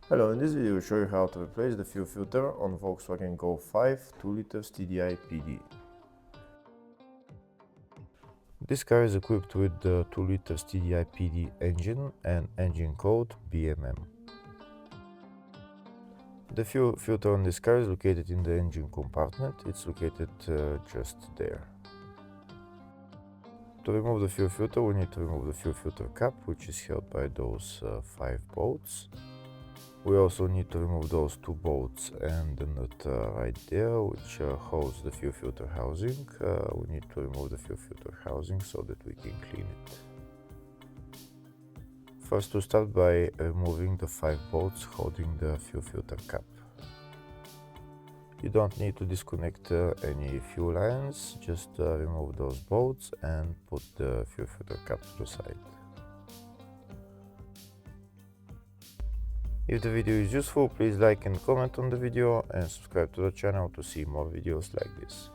Hello, in this video I will show you how to replace the fuel filter on Volkswagen Golf 5 2 liters TDI PD. This car is equipped with the 2 liters TDI PD engine and engine code BMM. The fuel filter on this car is located in the engine compartment. It's located just there. To remove the fuel filter, we need to remove the fuel filter cap, which is held by those 5 bolts. We also need to remove those 2 bolts and the nut right there, which holds the fuel filter housing. We need to remove the fuel filter housing so that we can clean it. First, we start by removing the 5 bolts holding the fuel filter cap. You don't need to disconnect any fuel lines, just remove those bolts and put the fuel filter cap to the side. If the video is useful, please like and comment on the video and subscribe to the channel to see more videos like this.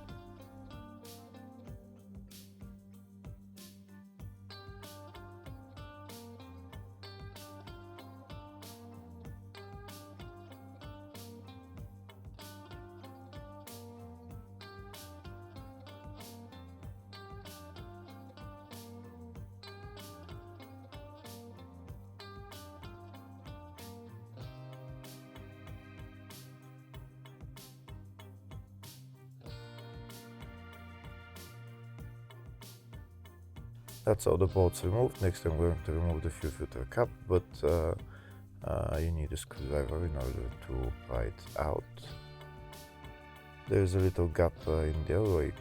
That's all the bolts removed. Next I'm going to remove the fuel filter cap, but you need a screwdriver in order to pry it out. There's a little gap in there where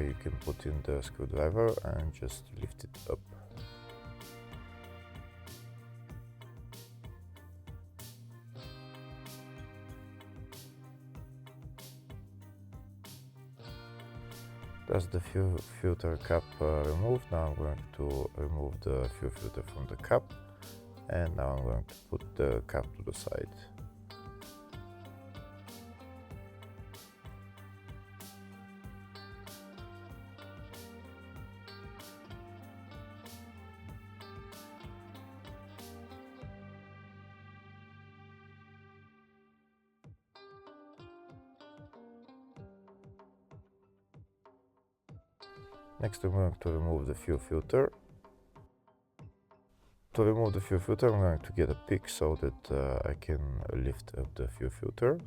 you can put in the screwdriver and just lift it up. That's the fuel filter cap removed. Now I'm going to remove the fuel filter from the cap, and now I'm going to put the cap to the side. Next I'm going to remove the fuel filter. To remove the fuel filter, I'm going to get a pick so that I can lift up the fuel filter.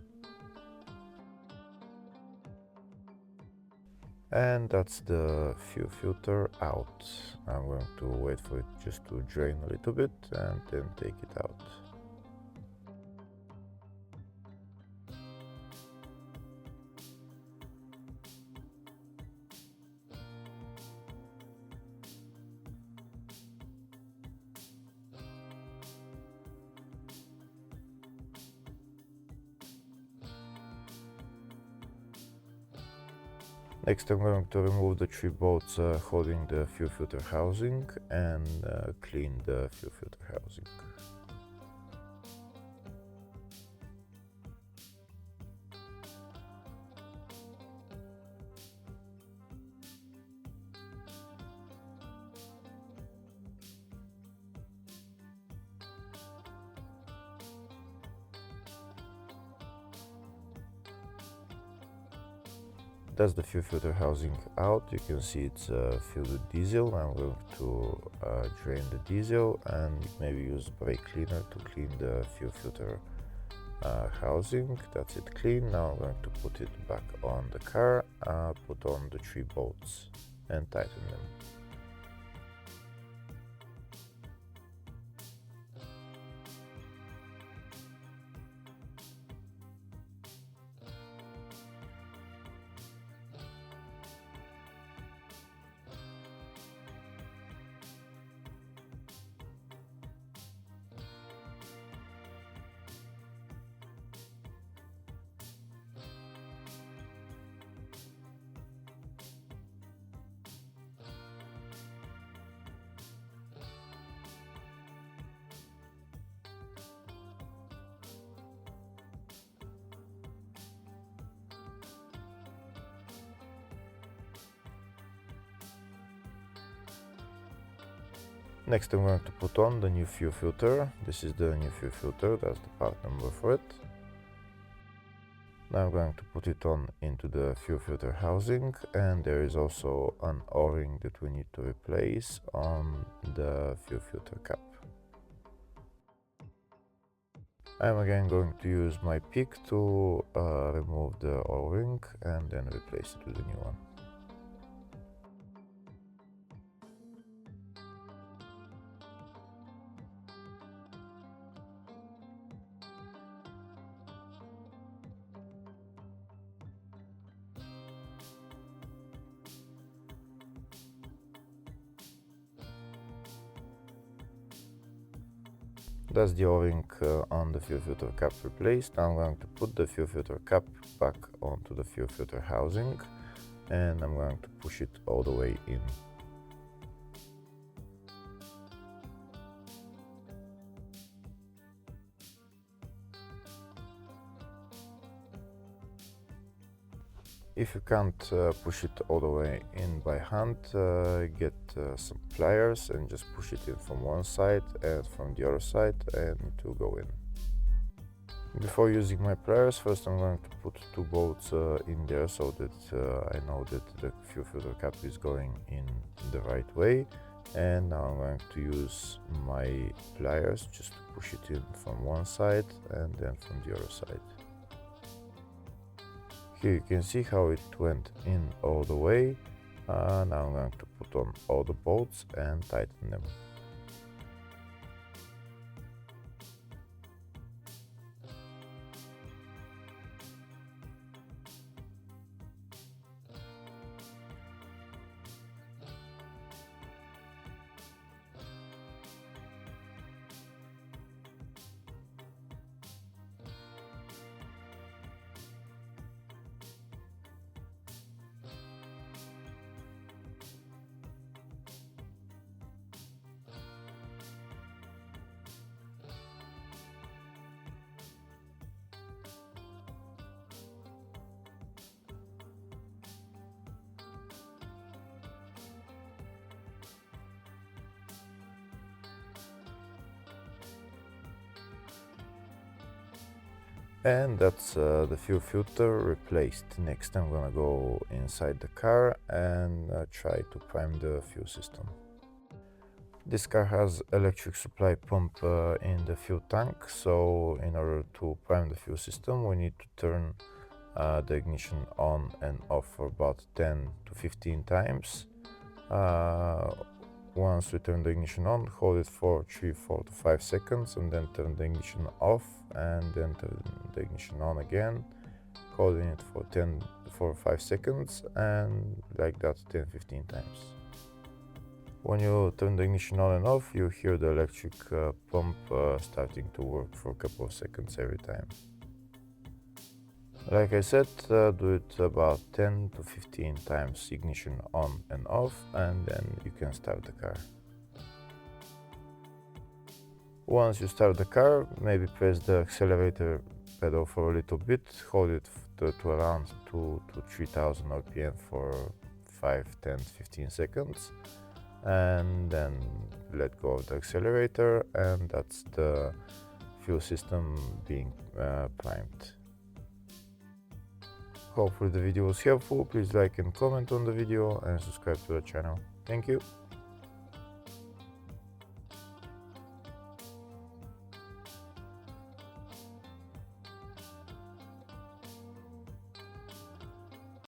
And that's the fuel filter out. I'm going to wait for it just to drain a little bit and then take it out. Next I'm going to remove the 3 bolts holding the fuel filter housing and clean the fuel filter housing. That's the fuel filter housing out. You can see it's filled with diesel. I'm going to drain the diesel and maybe use brake cleaner to clean the fuel filter housing. That's it clean. Now I'm going to put it back on the car, put on the 3 bolts and tighten them. Next I'm going to put on the new fuel filter. This is the new fuel filter, that's the part number for it. Now I'm going to put it on into the fuel filter housing, and there is also an O-ring that we need to replace on the fuel filter cap. I'm again going to use my pick to remove the O-ring and then replace it with a new one. That's the O-ring on the fuel filter cap replaced. Now I'm going to put the fuel filter cap back onto the fuel filter housing, and I'm going to push it all the way in. If you can't push it all the way in by hand, get some pliers and just push it in from one side and from the other side, and it will go in. Before using my pliers, first I'm going to put two bolts in there so that I know that the fuel filter cap is going in the right way. And now I'm going to use my pliers just to push it in from one side and then from the other side. Here you can see how it went in all the way. Now I'm going to put on all the bolts and tighten them. And that's the fuel filter replaced. Next I'm gonna go inside the car and try to prime the fuel system. This car has electric supply pump in the fuel tank, so in order to prime the fuel system we need to turn the ignition on and off for about 10 to 15 times. Once we turn the ignition on, hold it for 3, 4 to 5 seconds and then turn the ignition off, and then turn the ignition on again, holding it for 4 or 5 seconds, and like that 10-15 times. When you turn the ignition on and off, you hear the electric pump starting to work for a couple of seconds every time. Like I said, do it about 10 to 15 times ignition on and off, and then you can start the car. Once you start the car, maybe press the accelerator pedal for a little bit, hold it to around 2,000 to 3,000 RPM for 5, 10, 15 seconds, and then let go of the accelerator, and that's the fuel system being primed. Hopefully the video was helpful. Please like and comment on the video and subscribe to the channel. Thank you.